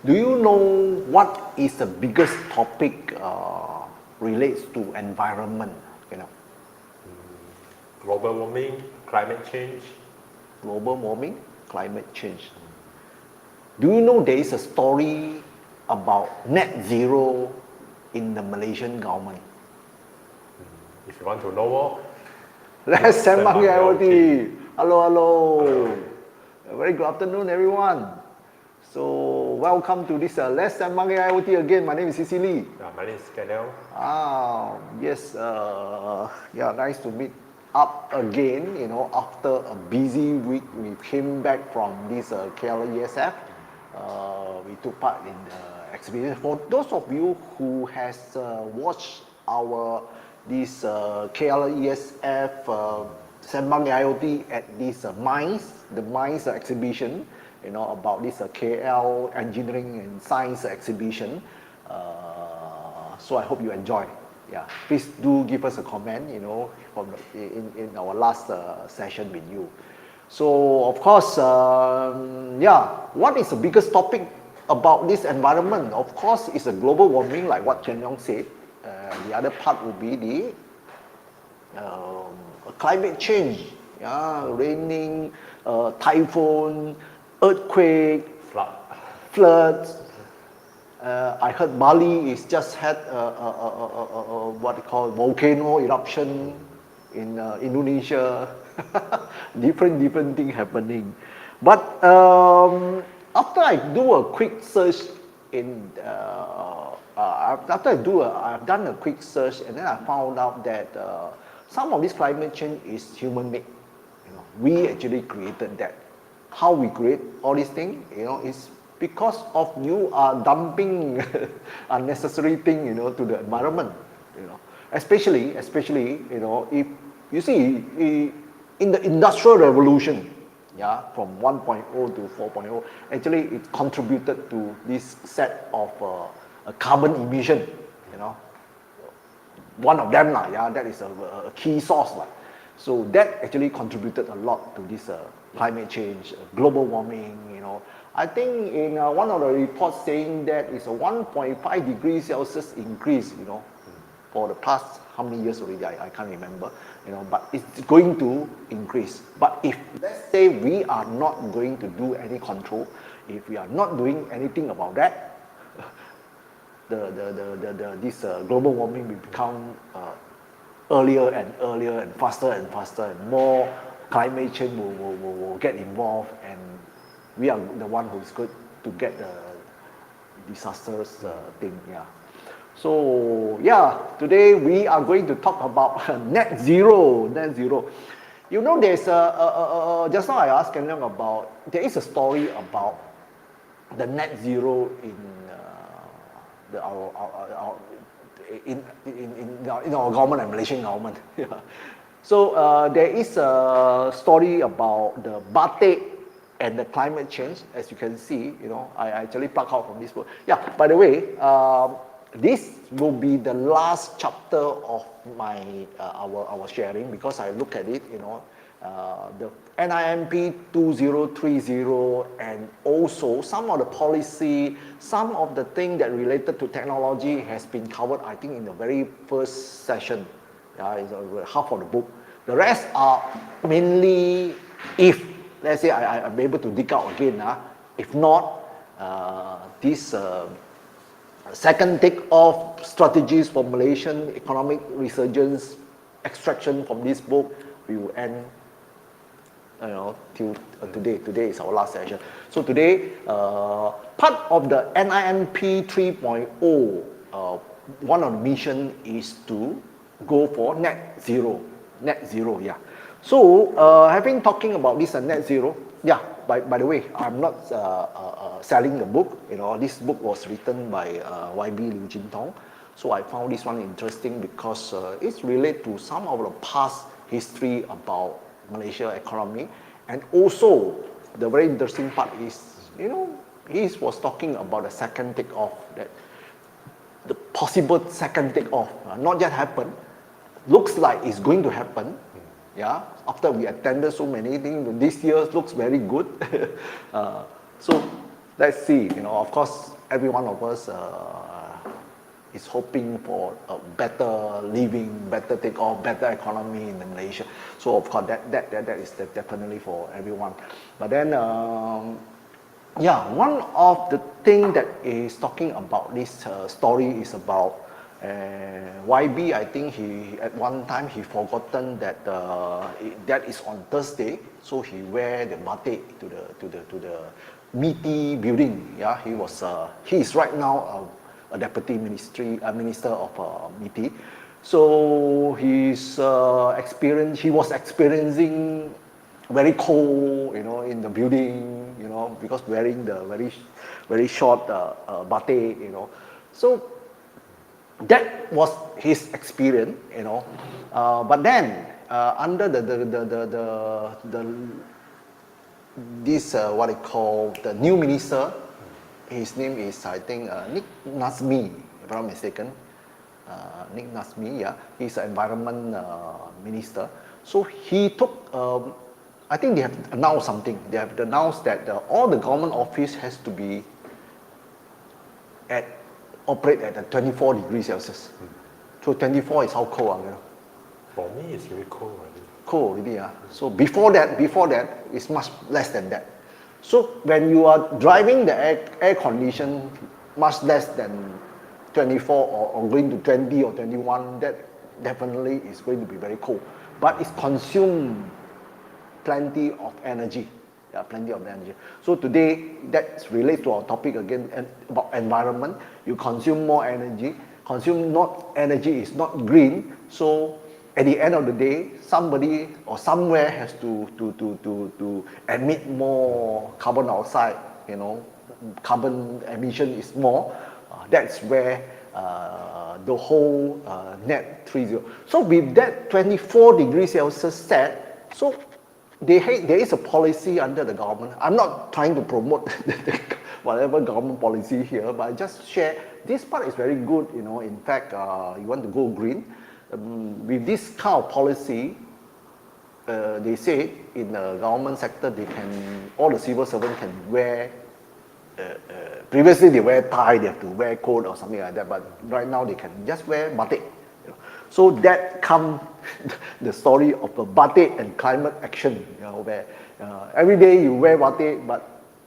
Do you know what is the biggest topic relates to environment? You know, Global warming, climate change. global warming, climate change. Do you know there is a story about net zero in the Malaysian government? If you want to know more, Let's Sembang Sembang AIoT. Hello, hello. A very good afternoon, everyone. So, welcome to this Let's Sembang AIoT again. My name is Cecily. my name is 𝐍𝐸𝐃𝐀. Yes, yeah, nice to meet up again. You know, after a busy week, we came back from this 𝐶𝐾𝐿 we took part in the exhibition. For those of you who has watched our this 𝐾𝐿 Sembang AIoT at this the MICE exhibition, you know, about this KL Engineering and Science exhibition. So I hope you enjoy. Yeah, please do give us a comment, you know, from in our last session with you. So of course, yeah, what is the biggest topic about this environment? Of course, it's a global warming, like what Chen Yong said. The other part would be the climate change. Yeah, raining, typhoon, earthquake, floods. I heard Bali is just had what they call volcano eruption in Indonesia. different thing happening. But after I do a quick search in I've done a quick search, and then I found out that some of this climate change is human-made. You know, we actually created that. How we create all these things, you know, is because of you are dumping unnecessary thing, you know, to the environment. You know, especially, you know, if you see in the industrial revolution, yeah, from 1.0 to 4.0, actually it contributed to this set of carbon emission. You know, one of them, yeah, that is a key source. So that actually contributed a lot to this climate change, global warming, you know. I think in one of the reports saying that it's a 1.5 degrees Celsius increase, you know, for the past how many years already, I can't remember, you know, but it's going to increase. But if, let's say, we are not going to do any control, if we are not doing anything about that, this global warming will become earlier and faster and more climate change will get involved, and we are the one who's going to get the disastrous thing. Yeah. So yeah, today we are going to talk about net zero. You know, there's just now I asked Kenyang about, there is a story about the net zero in in our government and Malaysian government. Yeah. So there is a story about the batik and the climate change. As you can see, you know, I actually plucked out from this book. Yeah, by the way, this will be the last chapter of my our sharing, because I look at it, you know, the NIMP 2030, and also some of the policy, some of the thing that related to technology has been covered, I think, in the very first session. It's half of the book. The rest are mainly, if let's say I'm able to dig out again, if not, this second take-off strategies for Malaysian economic resurgence extraction from this book, we will end, you know, till today. Today is our last session. So today, part of the NIMP 3.0, one of the mission is to go for net zero, yeah. So having talking about this net zero, yeah, by the way, I'm not selling the book, you know. This book was written by YB Liu Jin Tong. So I found this one interesting because it's related to some of the past history about Malaysia economy, and also the very interesting part is, you know, he was talking about the second take-off, that the possible second take-off not yet happened, looks like it's going to happen. Yeah, after we attended so many things, this year looks very good. So let's see. Of course, every one of us is hoping for a better living, better take-off, better economy in Malaysia. So of course, that is definitely for everyone. But then, one of the thing that is talking about this story is about YB. I think he at one time he forgotten that that is on Thursday, so he wear the batik to the MITI building. Yeah, he is right now a deputy minister of MITI. So he was experiencing very cold, in the building, because wearing the very short batik, So that was his experience, But then under this what they call the new minister, his name is I think Nick Nazmi, if I'm not mistaken. Nick Nazmi, yeah, he's an environment minister. So he took. I think they have announced something. They have announced that all the government office has to be operate at 24 degrees Celsius. So 24 is how cold, For me, it's really cold already. Cold already, yeah. So before that, it's much less than that. So when you are driving the air condition much less than 24 or going to 20 or 21, that definitely is going to be very cold. But it's consumed plenty of energy. Yeah, plenty of energy. So today, that relates to our topic again about environment. You consume more energy. Energy is not green. So at the end of the day, somebody or somewhere has to emit more carbon dioxide. Carbon emission is more. That's where the whole net 30. So with that 24 degrees Celsius set, so there is a policy under the government. I'm not trying to promote whatever government policy here, but I just share this part is very good. In fact, you want to go green. With this kind of policy, they say in the government sector, all the civil servants can wear. Previously they wear tie, they have to wear coat or something like that. But right now they can just wear batik. So that comes the story of the batik and climate action, where every day you wear batik, but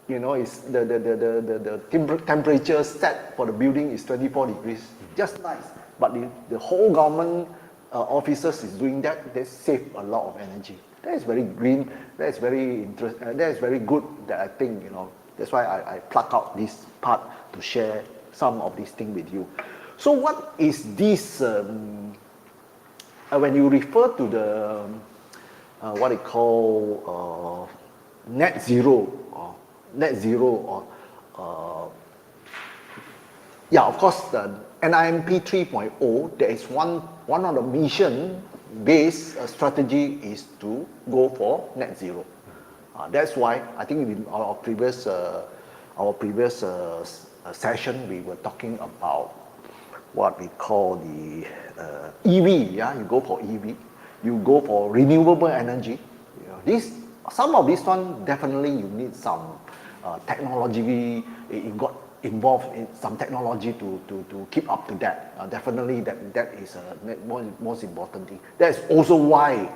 it's the temperature set for the building is 24 degrees, just nice. But the whole government officers is doing that. They save a lot of energy. That is very green. That is very interesting. That is very good. That I think That's why I pluck out this part to share some of these things with you. So what is this? When you refer to the what they call net zero, of course the NIMP 3.0. There is one of the mission-based strategy is to go for net zero. That's why I think in our previous session we were talking about what we call the EV. Yeah, you go for EV, you go for renewable energy. Some of these one definitely you need some technology. You got involved in some technology to keep up to that. Definitely that is most important thing. That's also why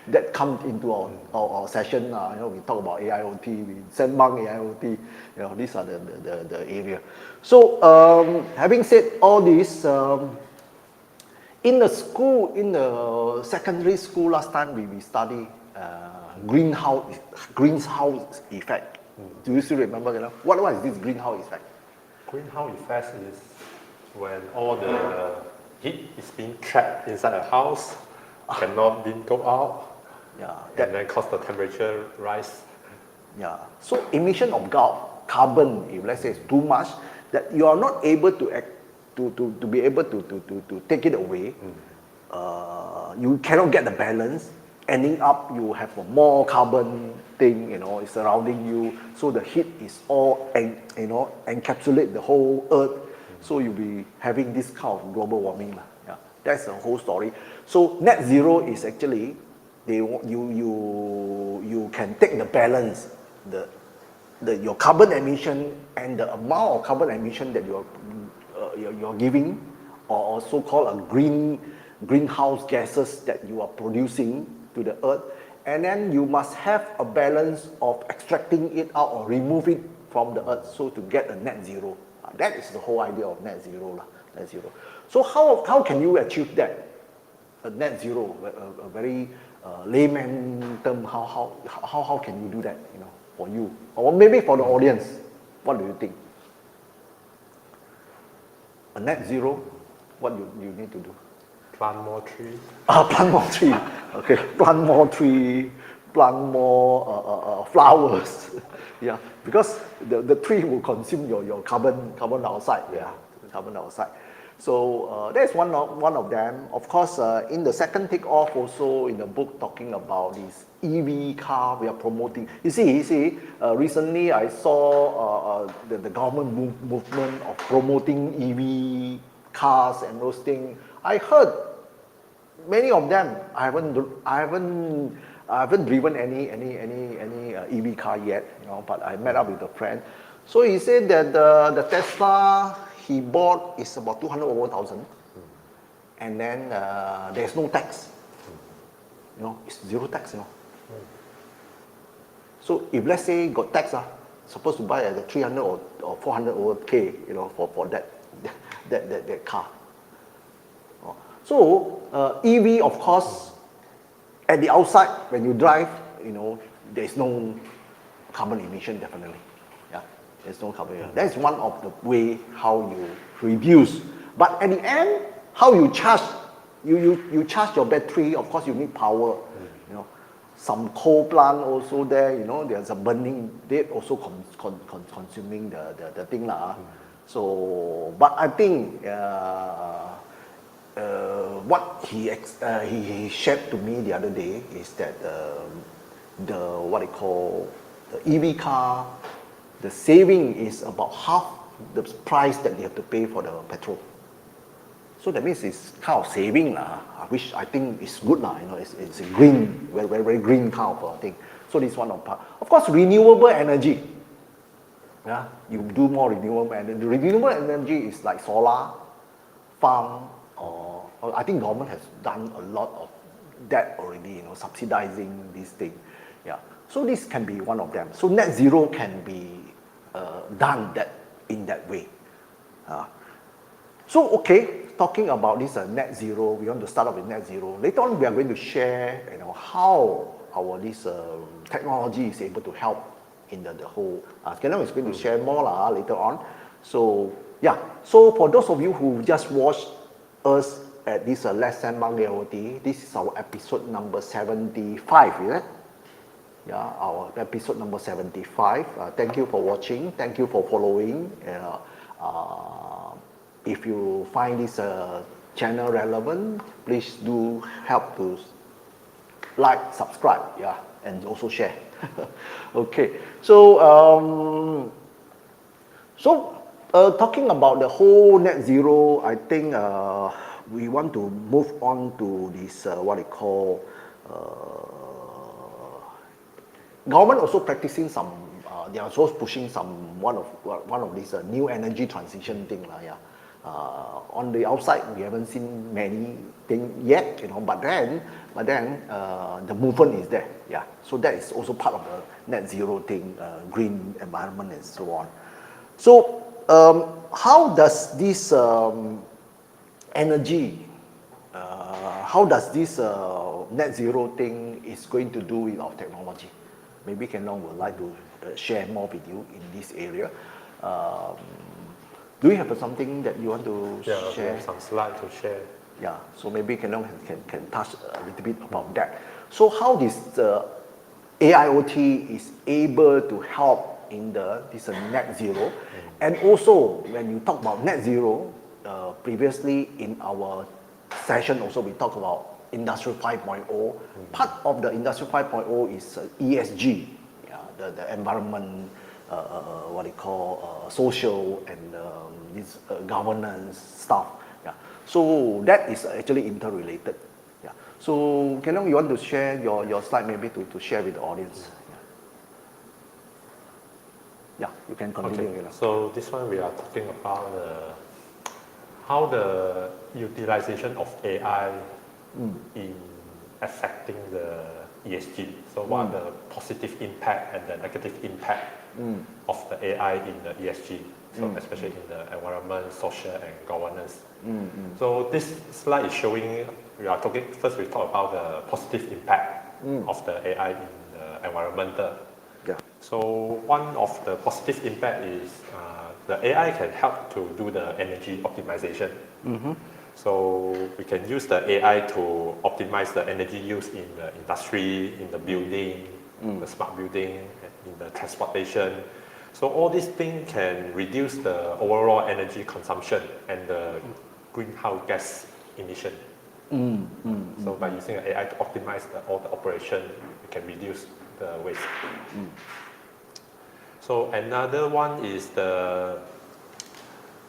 that comes into our session. We talk about AIoT, Sembang AIoT. These are the area. So having said all this, in the secondary school last time we study greenhouse effect. Do you still remember? What is this greenhouse effect? Greenhouse effect is when all the heat is being trapped inside a house, cannot be go out. And then cause the temperature rise. So emission of carbon, if let's say it's too much, that you are not able to be able to take it away. You cannot get the balance. Ending up, you have a more carbon thing, is surrounding you. So the heat is all, encapsulate the whole earth. So you'll be having this kind of global warming. That's the whole story. So net zero is actually you can take the balance, your carbon emission and the amount of carbon emission that you're giving, or so-called a greenhouse gases that you are producing to the earth, and then you must have a balance of extracting it out or remove it from the earth, so to get a net zero. That is the whole idea of net zero. Net zero. So how can you achieve that? A net zero, a very layman term. How can you do that? You know, for you, or maybe for the audience, what do you think? A net zero, what you need to do? Plant more trees. Plant more tree. Okay, plant more tree, plant more flowers. Yeah, because the tree will consume your carbon dioxide. Yeah, carbon dioxide. So that's one of them. Of course, in the second takeoff, also in the book talking about this EV car we are promoting. You see, recently I saw the government movement of promoting EV cars and those things. I heard many of them. I haven't driven any EV car yet, you know. But I met up with a friend. So he said that the Tesla he bought is about 200 over thousand, and then there's no tax. You know, it's zero tax. You know. So if let's say got tax, supposed to buy at the 300 or 400 over K, you know, for that car. So EV, of course, at the outside when you drive, you know, there is no carbon emission definitely. Yeah, there's no carbon emission. That's one of the way how you reduce. But at the end, how you charge? You charge your battery. Of course, you need power. You know, some coal plant also there. You know, there's a burning. They also consuming the thing lah. So, but I think. What he shared to me the other day is that the what they call the EV car, the saving is about half the price that you have to pay for the petrol. So that means it's kind of saving which I think is good You know, it's a green, very green kind of thing. So this one of part. Of course, renewable energy. Yeah, you do more renewable energy. The renewable energy is like solar farm. Or I think government has done a lot of that already, you know, subsidizing this thing. Yeah. So this can be one of them. So net zero can be done in that way. So okay, talking about this net zero, we want to start off with net zero. Later on, we are going to share, you know, how this technology is able to help in the whole. Kenneth is going to share more later on. So yeah. So for those of you who just watched us at this Sembang AIoT, this is our episode number 75, is it? Yeah, our episode number 75. Thank you for watching. Thank you for following. If you find this channel relevant, please do help to like, subscribe, yeah, and also share. Okay, so talking about the whole net zero, I think we want to move on to this what they call government also practicing some. They are also pushing some one of these new energy transition thing yeah. On the outside, we haven't seen many things yet, you know. But then the movement is there, yeah. So that is also part of the net zero thing, green environment and so on. So how does this energy? How does this net zero thing is going to do with our technology? Maybe Ken Long would like to share more with you in this area. Do you have something that you want to share? Yeah, some slides to share. Yeah, so maybe Ken Long can touch a little bit about that. So how this AIoT is able to help in this net zero? And also, when you talk about net zero, previously in our session also we talked about Industry 5.0. Part of the Industry 5.0 is ESG, yeah, the environment, what they call social and this governance stuff. Yeah. So that is actually interrelated. Yeah. So Ken Long, you want to share your slide maybe to share with the audience? Yeah, you can continue. Okay. You know. So this one we are talking about how the utilization of AI in affecting the ESG. So what are the positive impact and the negative impact of the AI in the ESG? So especially in the environment, social and governance. So this slide is showing, we talk about the positive impact of the AI in the environmental. Yeah. So one of the positive impact is the AI can help to do the energy optimization. So we can use the AI to optimize the energy use in the industry, in the building, the smart building, in the transportation. So all these things can reduce the overall energy consumption and the greenhouse gas emission. So by using AI to optimize all the operation, we can reduce the waste. So another one is the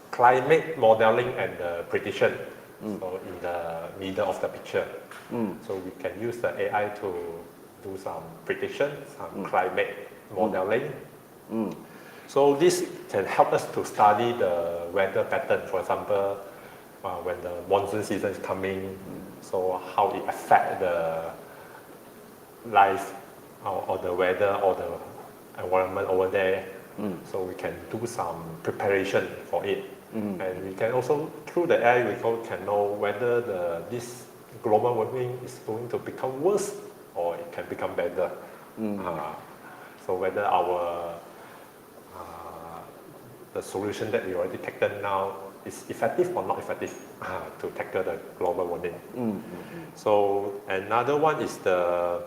climate modeling and the prediction. So in the middle of the picture. So we can use the AI to do some prediction, some climate modeling. So this can help us to study the weather pattern. For example, when the monsoon season is coming, so how it affects the life or the weather or the environment over there. So we can do some preparation for it. And we can also, through the AI, we can know whether this global warming is going to become worse or it can become better. So whether the solution that we already taken now is effective or not effective to tackle the global warming. So another one is the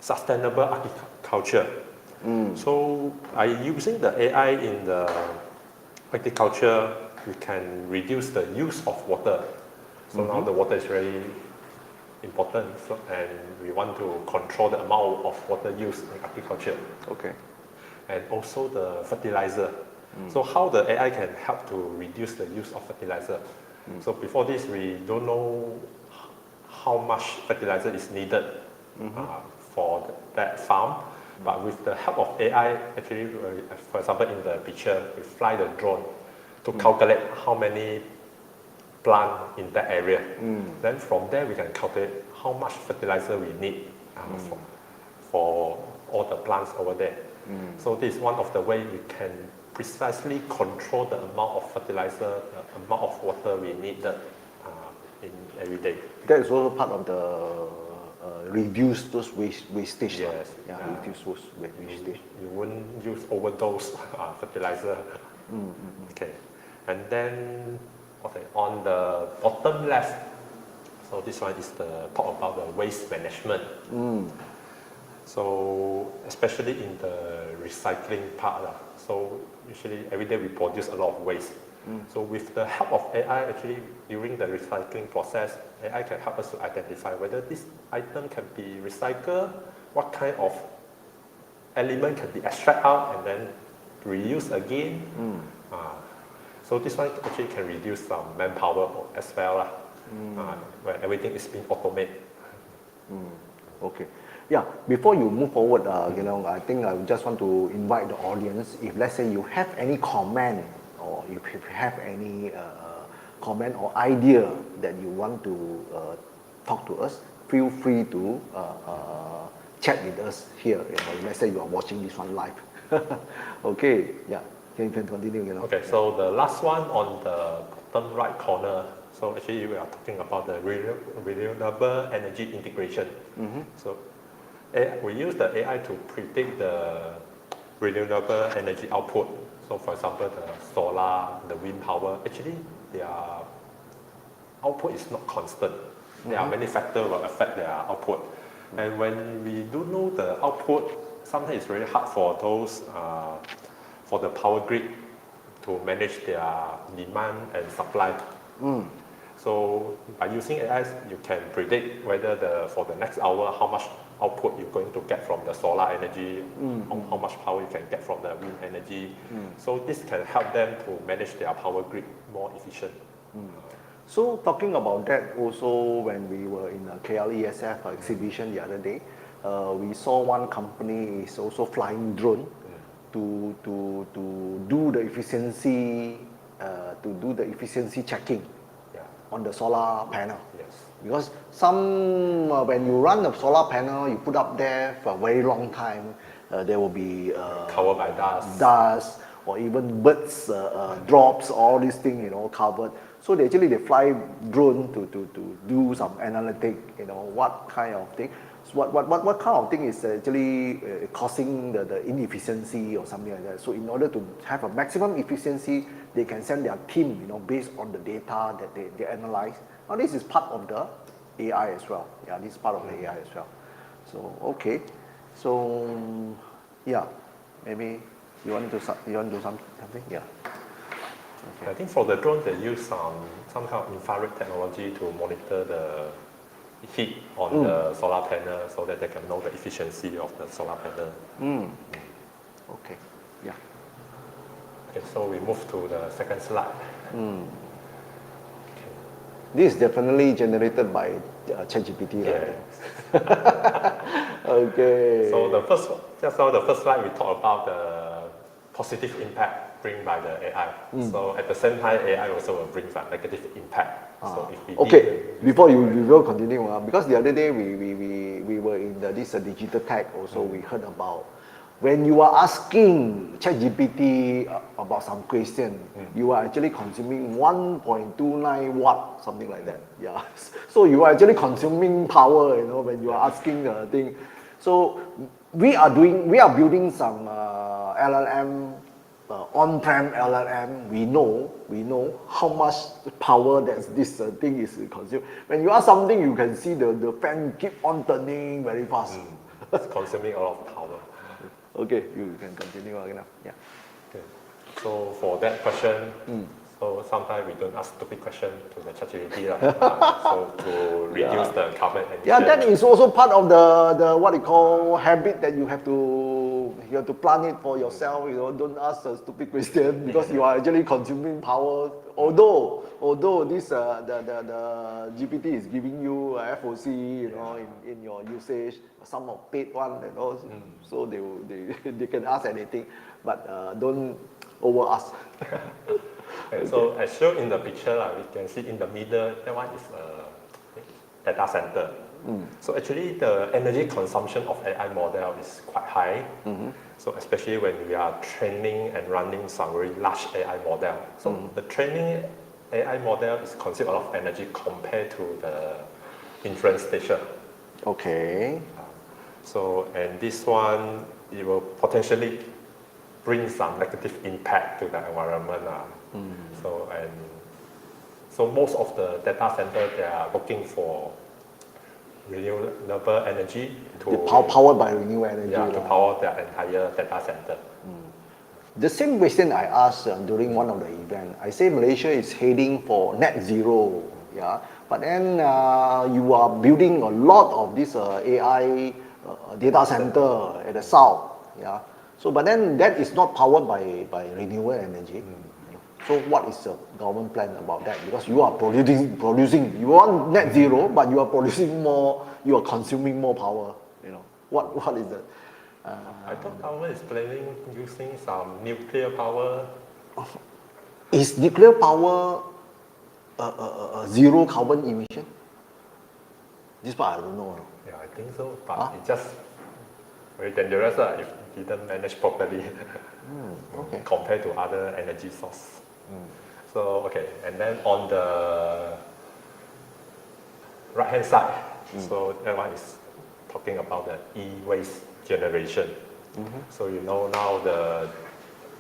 sustainable agriculture. So by using the AI in the agriculture, we can reduce the use of water. So now the water is very important, and we want to control the amount of water used in agriculture. Okay. And also the fertilizer. So how the AI can help to reduce the use of fertilizer. So before this, we don't know how much fertilizer is needed for that farm. But with the help of AI, actually, for example, in the picture, we fly the drone to calculate how many plants in that area. Then from there, we can calculate how much fertilizer we need for all the plants over there. So this is one of the ways we can precisely control the amount of fertilizer, the amount of water we need in every day. That is also part of the reduce those wastage. Yes. Reduce those wastage. You wouldn't use overdose fertilizer. Okay. And then, on the bottom left, so this one is the talk about the waste management. So especially in the recycling part. So usually every day we produce a lot of waste. So with the help of AI, actually during the recycling process, AI can help us to identify whether this item can be recycled, what kind of element can be extracted out and then reused again. So this one actually can reduce some manpower as well, when everything is being automated. Okay. Yeah, before you move forward, I think I just want to invite the audience, if let's say you have any comment or if you have any comment or idea that you want to talk to us, feel free to chat with us here. Let's say you are watching this one live. Okay, yeah, you can continue. Okay, so the last one on the bottom right corner. So actually we are talking about the renewable energy integration. So we use the AI to predict the renewable energy output. So for example, the solar, the wind power, actually their output is not constant. There are many factors that affect their output. And when we do know the output, sometimes it's very hard for those, for the power grid to manage their demand and supply. So by using AI, you can predict whether for the next hour, how much output you're going to get from the solar energy, how much power you can get from the wind energy. So this can help them to manage their power grid more efficient. So talking about that, also when we were in a KLESF exhibition the other day, we saw one company is also flying drone to do the efficiency checking on the solar panel. Yes. Because some when you run a solar panel, you put up there for a very long time, there will be covered by dust, or even birds drops, all these things, covered. So they fly drone to do some analytic, what kind of thing. So what kind of thing is actually causing the inefficiency or something like that. So in order to have a maximum efficiency, they can send their team, based on the data that they analyze. Now this is part of the AI as well. Yeah, this is part of the AI as well. So okay, so yeah, maybe you want to do something? Yeah. Okay. I think for the drone they use some kind of infrared technology to monitor the heat on the solar panel so that they can know the efficiency of the solar panel. Okay. Yeah. Okay, so we move to the second slide. This is definitely generated by ChatGPT, right? Okay. So the first slide we talked about the positive impact bring by the AI. So at the same time, AI also will bring some negative impact. So if we before you will continue, because the other day we were in this digital tech also, we heard about when you are asking ChatGPT about some question, you are actually consuming 1.29 watt, something like that. Yeah. So you are actually consuming power, when you are asking the thing. So we are building some LLM, on-prem LLM. We know how much power that this thing is consumed. When you ask something, you can see the fan keep on turning very fast. It's consuming a lot of power. Okay, you can continue again. Yeah. Okay. So for that question, so sometimes we don't ask stupid question to the ChatGPT, so to reduce the carbon emission. Yeah, that is also part of the what you call habit that you have to plan it for yourself. Don't ask a stupid question because you are actually consuming power. Although this the GPT is giving you FOC, in your usage, some of paid one, so they can ask anything, but don't over ask. Okay, so as shown in the picture, we can see in the middle, that one is a data center. So actually the energy consumption of AI model is quite high. So especially when we are training and running some very large AI model. So the training AI model is consume a lot of energy compared to the inference station. Okay. So, and this one, it will potentially bring some negative impact to the environment. So most of the data center, they are looking for renewable energy to powered by renewable energy. To power their entire data center. The same question I asked during one of the events. I say Malaysia is heading for net zero. Yeah, but then you are building a lot of this AI data center at the south. Yeah. So, but then that is not powered by renewable energy. So, what is the government plan about that? Because you are producing. You want net zero, but you are producing more. You are consuming more power. What is that? I thought government is planning using some nuclear power. Is nuclear power a zero carbon emission? This part I don't know. Yeah, I think so, but it's just very dangerous if it didn't manage properly compared to other energy source. So okay, and then on the right hand side, so that one is talking about the e-waste generation. So now the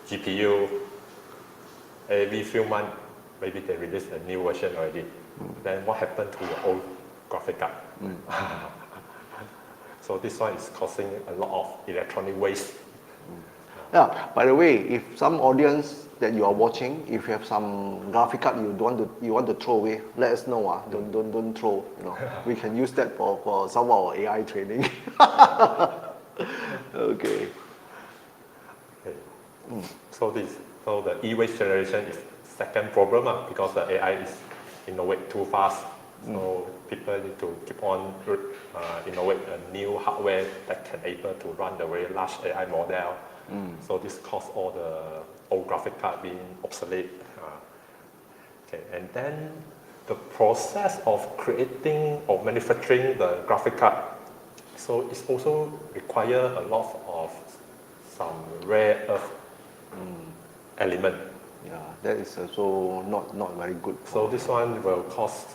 GPU, every few months, maybe they release a new version already. Then what happened to your old graphic card? So this one is causing a lot of electronic waste. Yeah. By the way, if some audience that you are watching, if you have some graphic card you want to throw away, let us know. Don't throw. We can use that for some of our AI training. Okay. So the e-waste generation is second problem because the AI is innovate too fast. So people need to keep on innovate a new hardware that can able to run the very large AI model So this caused all the old graphic card being obsolete. Okay, and then the process of creating or manufacturing the graphic card, so it's also require a lot of some rare earth element. Yeah, that is also not very good. So this one will cost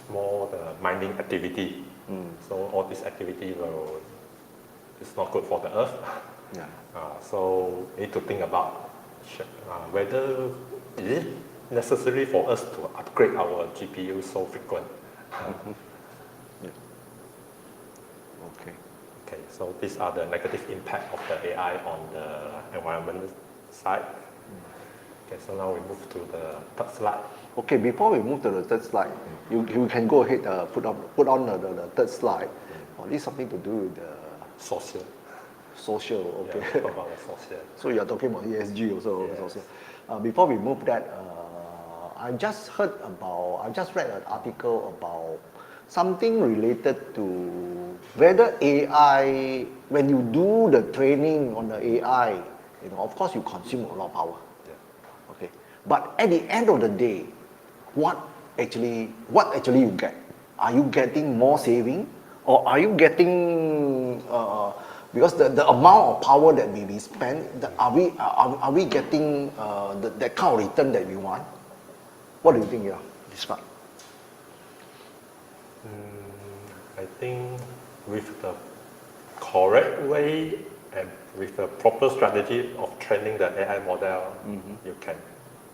more the mining activity. So all this activity it's not good for the earth. Yeah. So we need to think about whether is it necessary for us to upgrade our GPU so frequent. Yeah. Okay. Okay, so these are the negative impact of the AI on the environment side. Okay, so now we move to the third slide. Okay, before we move to the third slide, you can go ahead, put on the third slide. This is something to do with the social, okay. Yeah, talk about the social. So you are talking about ESG also, Yes. social. Before we move that, I just read an article about something related to whether AI, when you do the training on the AI, of course you consume a lot of power. Yeah. Okay. But at the end of the day, what actually you get? Are you getting more saving, or are you getting because the amount of power that may be spent, are we getting that kind of return that we want? What do you think, this part? I think with the correct way and with the proper strategy of training the AI model, you can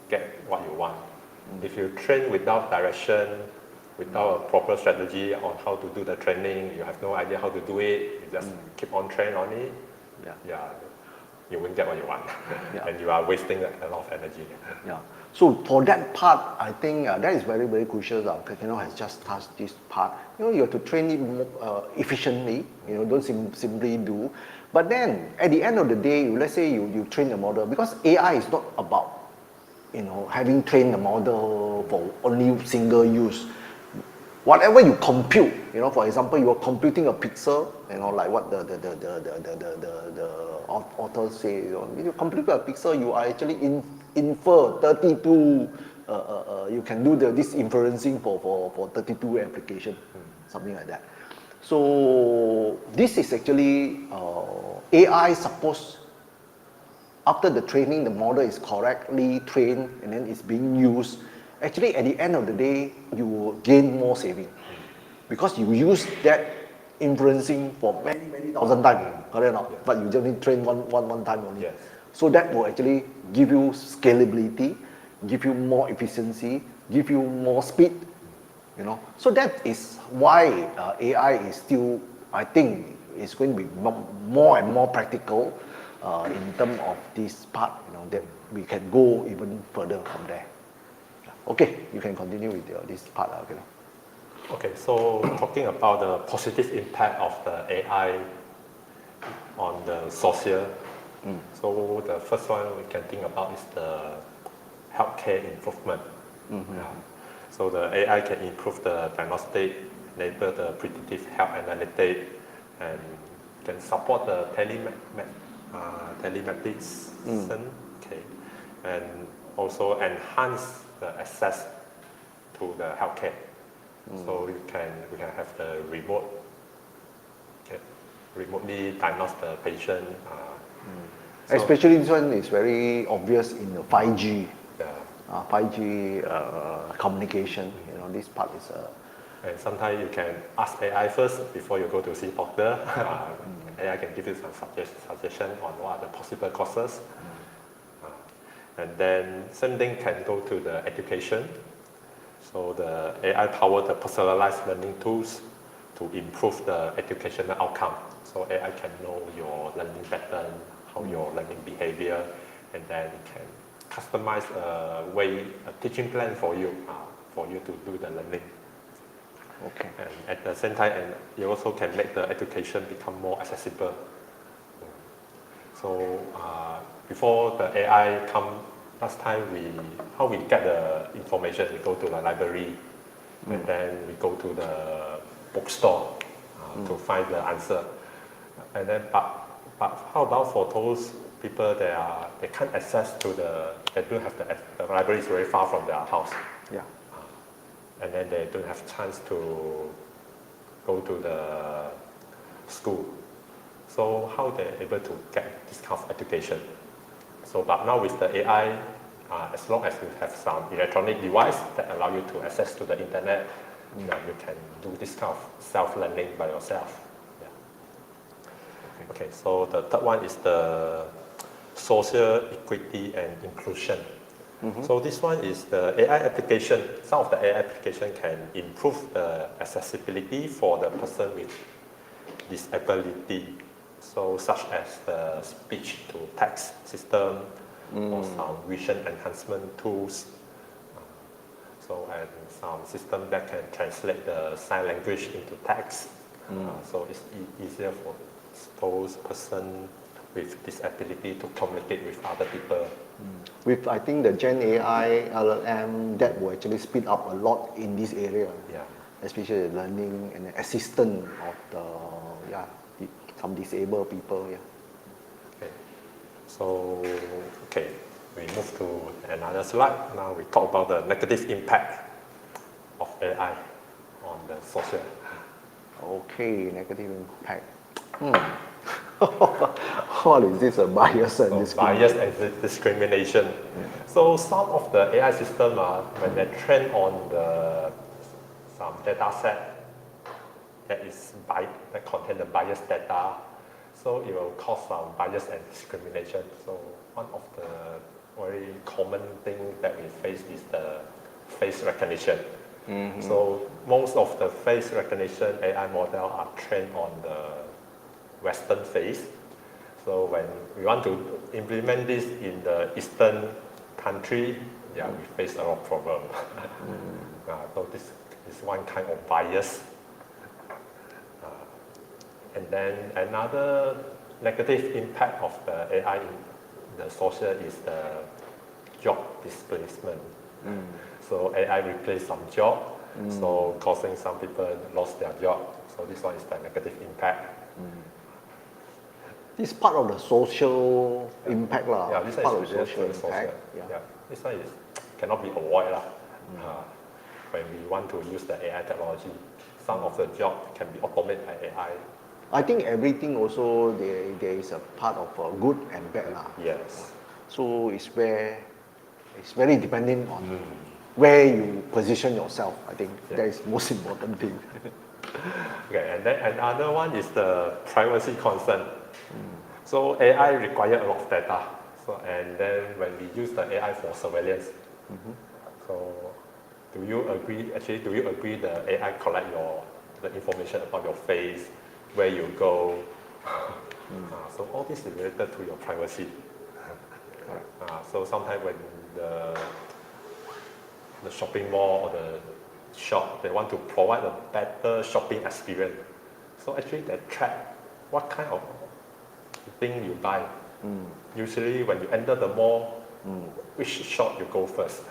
get what you want. If you train without direction, without a proper strategy on how to do the training, you have no idea how to do it, you just keep on training on it, you won't get what you want. And you are wasting a lot of energy. Yeah. So for that part, I think that is very, very crucial. Has just touched this part. You have to train it more efficiently. Don't simply do. But then at the end of the day, let's say you train the model, because AI is not about having trained the model for only single use. Whatever you compute, for example, you are computing a pixel, like what the author say, if you compute a pixel, you are actually infer 32, you can do this inferencing for 32 application, something like that. So this is actually AI supposed, after the training, the model is correctly trained and then it's being used. Actually, at the end of the day, you will gain more saving because you use that inferencing for many thousand times, correct or not? But you just need to train one time only. Yes. So that will actually give you scalability, give you more efficiency, give you more speed. So that is why AI is still, I think, is going to be more and more practical in terms of this part. That we can go even further from there. Okay, you can continue with this part. Okay, so talking about the positive impact of the AI on the social. So the first one we can think about is the healthcare improvement. So the AI can improve the diagnostic, enable the predictive health analytics, and can support the telemedicine, and also enhance the access to the healthcare. So we can have the remotely diagnose the patient. Especially this one is very obvious in the 5G. 5G communication. This part is. And sometimes you can ask AI first before you go to see doctor. AI can give you some suggestion on what are the possible causes. And then same thing can go to the education. So the AI power the personalized learning tools to improve the educational outcome. So AI can know your learning pattern, how your learning behavior, and then it can customize a teaching plan for you to do the learning. Okay. And at the same time, and you also can make the education become more accessible. So before the AI come, last time how we get the information, we go to the library, and then we go to the bookstore to find the answer. And then, but how about for those people they can't access to they don't have the library is very far from their house. Yeah. And then they don't have chance to go to the school. So how they're able to get this kind of education? So, but now with the AI, as long as you have some electronic device that allow you to access to the internet, you can do this kind of self-learning by yourself. Yeah. Okay, so the third one is the social equity and inclusion. So this one is the AI application. Some of the AI application can improve the accessibility for the person with disability. So such as the speech-to-text system or some vision enhancement tools. And some system that can translate the sign language into text. So it's easier for those person with disability to communicate with other people. With, I think, the Gen AI, LLM, that will actually speed up a lot in this area. Yeah. Especially the learning and the assistance of some disabled people. Yeah. Okay. So, we move to another slide. Now we talk about the negative impact of AI on the social. Okay, negative impact. What is this? A bias and discrimination? Bias and discrimination. Yeah. So some of the AI system, when they train on some data set that contain the bias data, so it will cause some bias and discrimination. So one of the very common thing that we face is the face recognition. So most of the face recognition AI model are trained on the Western face. So when we want to implement this in the Eastern country, we face a lot of problem. So this is one kind of bias. And then another negative impact of the AI in the social is the job displacement. So AI replace some job, so causing some people lost their job. So this one is the negative impact. This part of the social impact lah. Yeah, this part one of is social social. impact. Yeah, this one is cannot be avoided lah. When we want to use the AI technology, some of the job can be automated by AI. I think everything also there is a part of good and bad lah. Yes. So it's very dependent on where you position yourself. I think that is most important thing. Okay, and then another one is the privacy concern. So AI require a lot of data. So and then when we use the AI for surveillance, so do you agree the AI collect the information about your face, where you go? So all this is related to your privacy. So sometimes when the shopping mall or the shop, they want to provide a better shopping experience. So actually they track what kind of thing you buy. Usually when you enter the mall, which shop you go first,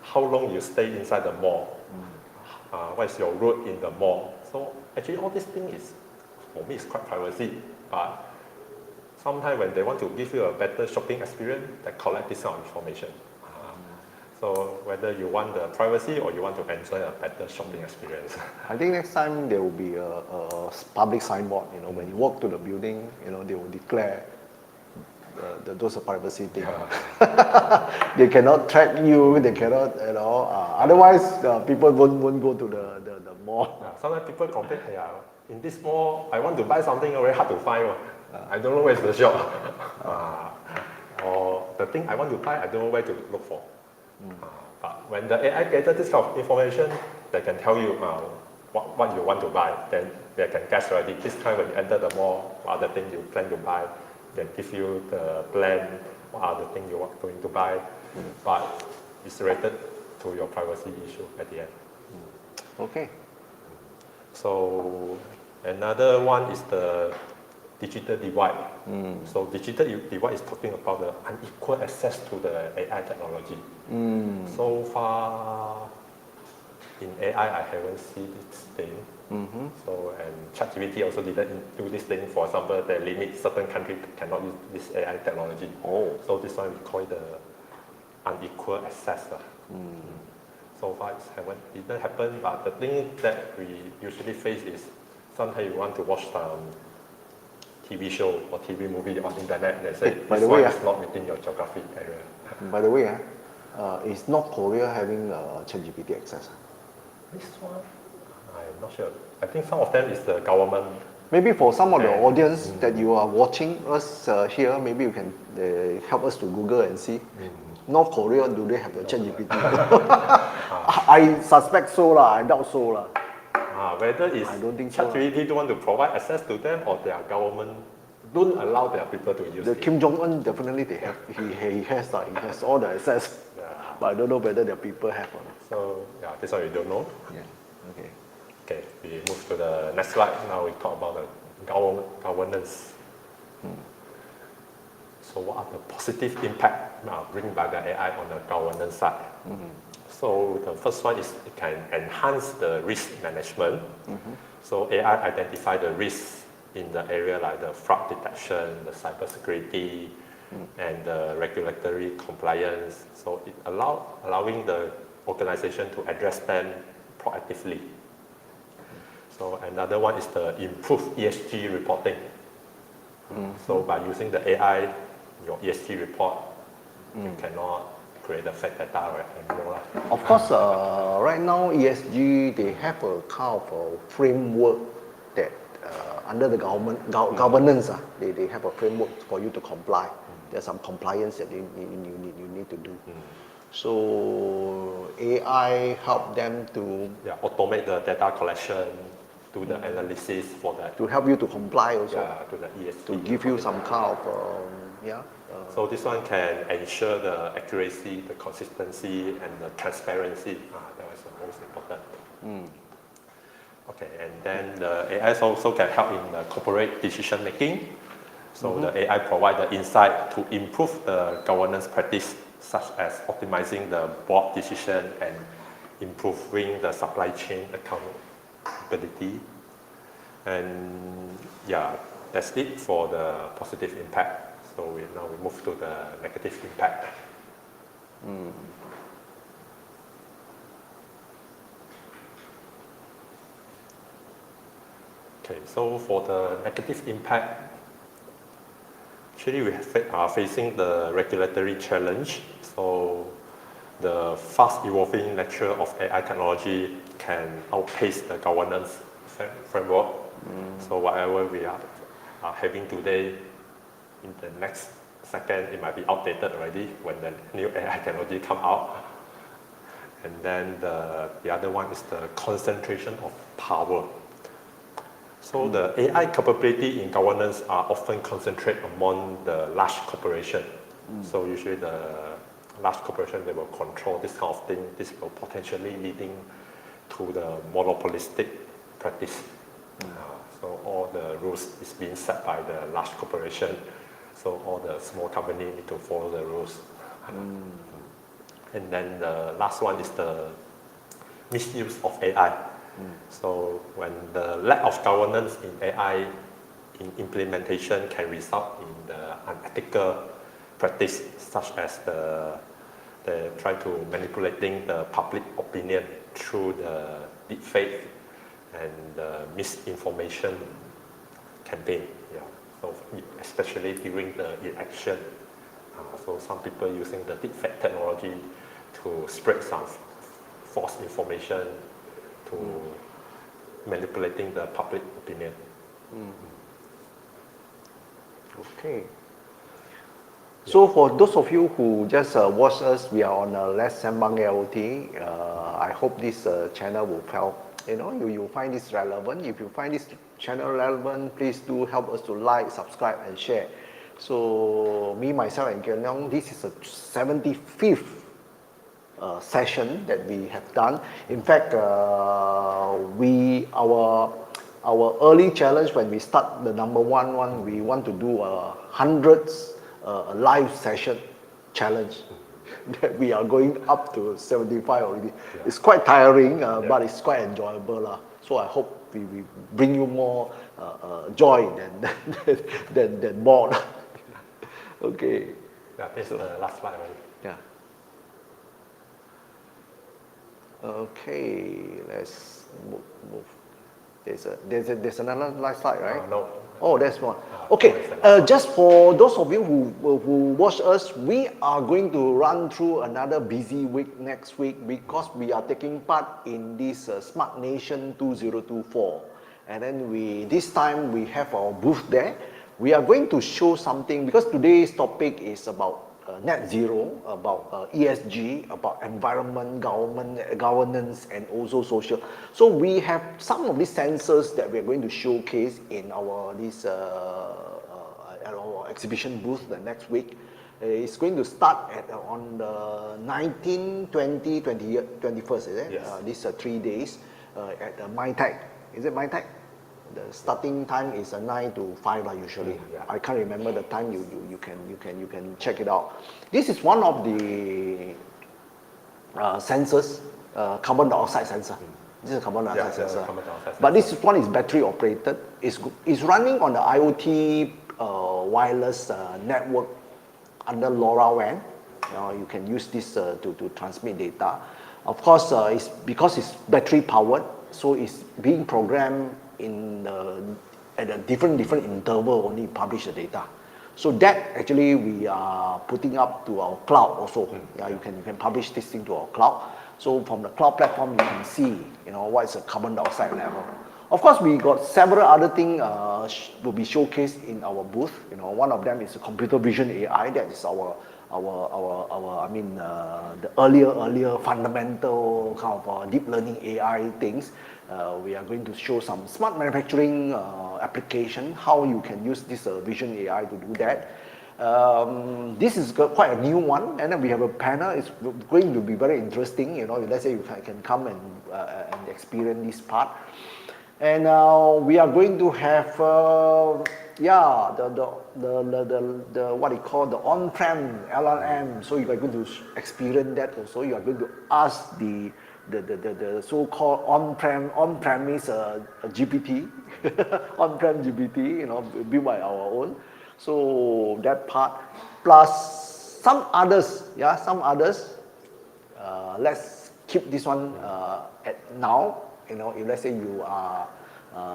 how long you stay inside the mall, what is your route in the mall. So actually all these things for me, is quite privacy, but sometimes when they want to give you a better shopping experience, they collect this kind of information. So whether you want the privacy or you want to enjoy a better shopping experience. I think next time there will be a public signboard. When you walk to the building, they will declare those are privacy things. They cannot track you. They cannot, otherwise people won't go to the mall. Sometimes people complain, in this mall, I want to buy something very hard to find. I don't know where's the shop. Or the thing I want to buy, I don't know where to look for. But when the AI gathers this kind of information, they can tell you what you want to buy. Then they can guess already. This time when you enter the mall, what are the things you plan to buy? They give you the plan, what are the things you are going to buy. But it's related to your privacy issue at the end. Okay. So another one is the digital divide. So digital divide is talking about the unequal access to the AI technology. So far, in AI, I haven't seen this thing. So, and ChatGPT also didn't do this thing. For example, they limit certain countries cannot use this AI technology. So this one we call it the unequal access. So far it didn't happen, but the thing that we usually face is sometimes you want to watch some TV show or TV movie on internet, they say this one is not within your geographic area. By the way, is North Korea having ChatGPT access? This one, I'm not sure. I think some of them is the government. Maybe for some of the audience that you are watching us here, maybe you can help us to Google and see. North Korea, do they have a ChatGPT? I suspect so lah. I doubt so lah. Whether it's I don't think so. ChatGPT don't want to provide access to them, or their government don't allow their people to use it. Kim Jong-un definitely they have. He has all the access. But I don't know whether the people have or not. So this one we don't know. Okay. Okay, we move to the next slide. Now we talk about the governance. So what are the positive impact bring by the AI on the governance side? So the first one is it can enhance the risk management. So AI identify the risks in the area like the fraud detection, the cybersecurity, and the regulatory compliance. So it allowing the organization to address them proactively. So another one is the improved ESG reporting. So by using the AI, your ESG report, you cannot create the fake data anymore. Of course, right now ESG, they have a kind of a framework that under the governance, they have a framework for you to comply. There's some compliance that you need to do. So AI help them to automate the data collection, do the analysis for that. To help you to comply also. To the ESG. To give you some kind of so this one can ensure the accuracy, the consistency, and the transparency. That was the most important. Okay, and then the AI also can help in the corporate decision making. So the AI provide the insight to improve the governance practice, such as optimizing the board decision and improving the supply chain accountability. And that's it for the positive impact. So now we move to the negative impact. Okay, so for the negative impact, actually we are facing the regulatory challenge. So the fast evolving nature of AI technology can outpace the governance framework. So whatever we are having today, in the next second, it might be outdated already when the new AI technology come out. And then the other one is the concentration of power. So the AI capability in governance are often concentrated among the large corporation. So usually the large corporation, they will control this kind of thing. This will potentially leading to the monopolistic practice. So all the rules is being set by the large corporation. So all the small company need to follow the rules. And then the last one is the misuse of AI. So when the lack of governance in AI in implementation can result in the unethical practice, such as they try to manipulating the public opinion through the deepfake and the misinformation campaign. So especially during the election, so some people using the deepfake technology to spread some false information to manipulating the public opinion. Okay. So for those of you who just watch us, we are on Let's Sembang AIoT. I hope this channel will help. You find this relevant. If you find this channel relevant, please do help us to like, subscribe, and share. So me, myself, and Keong, this is a 75th session that we have done. In fact, our early challenge when we start the number one, we want to do a 100th live session challenge. that we are going up to 75 already. It's quite tiring, but it's quite enjoyable lah. So I hope we bring you more joy than more. Okay. Yeah, this is the last slide already. Yeah. Okay, let's move. There's another last slide, right? No. Oh, that's one. Okay, just for those of you who watch us, we are going to run through another busy week next week because we are taking part in this Smart Nation 2024. And then this time we have our booth there. We are going to show something because today's topic is about net zero, about ESG, about environment, governance, and also social. So we have some of these sensors that we are going to showcase in our our exhibition booth the next week. It's going to start on the 19, 20, 21st, is it? Yes. These 3 days at MyTech. Is it MyTech? The starting time is 9 to 5 usually. Yeah. I can't remember the time. You can check it out. This is one of the sensors, carbon dioxide sensor. This is a carbon dioxide sensor. Carbon dioxide But this one is battery operated. It's running on the IoT wireless network under LoRaWAN. You can use this to transmit data. Of course, because it's battery powered, so it's being programmed at a different interval only publish the data. So that actually we are putting up to our cloud also. Yeah, you can publish this thing to our cloud. So from the cloud platform you can see what is the carbon dioxide level. Of course, we got several other things will be showcased in our booth. One of them is a computer vision AI. That is the earlier fundamental kind of deep learning AI things. We are going to show some smart manufacturing application, how you can use this vision AI to do that. This is quite a new one, and then we have a panel. It's going to be very interesting. Let's say you can come and experience this part. And we are going to have the what you call the on-prem LLM. So you are going to experience that also. You are going to ask the so-called on-premise GPT, on-prem GPT, built by our own. So that part, plus some others, let's keep this one at now. If let's say you are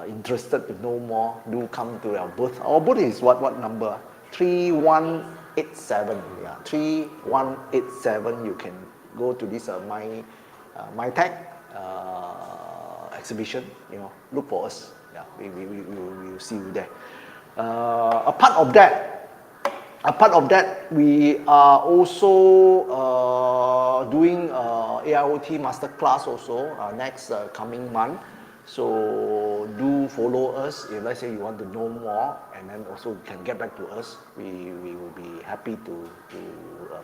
interested to know more, do come to our booth. Our booth is what number? 3187. Yeah, 3187. You can go to this MyTech exhibition. Look for us. Yeah, we will see you there. Apart of that, we are also doing AIoT masterclass also next coming month. So do follow us if let's say you want to know more, and then also you can get back to us. We will be happy to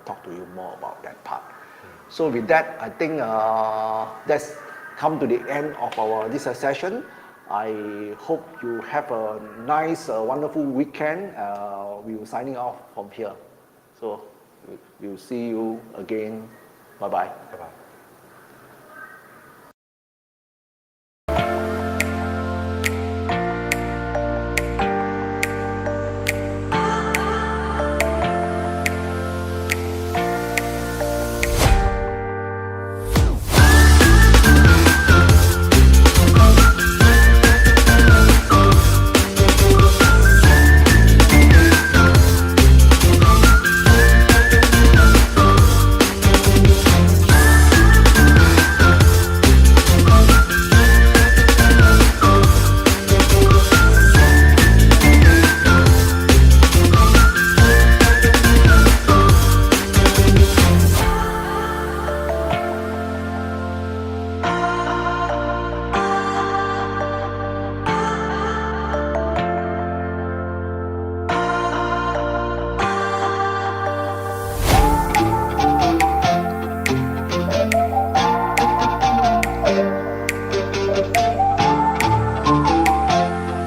talk to you more about that part. So with that, I think that's come to the end of this session. I hope you have a nice, wonderful weekend. We will signing off from here. So we'll see you again. Bye-bye. Bye-bye.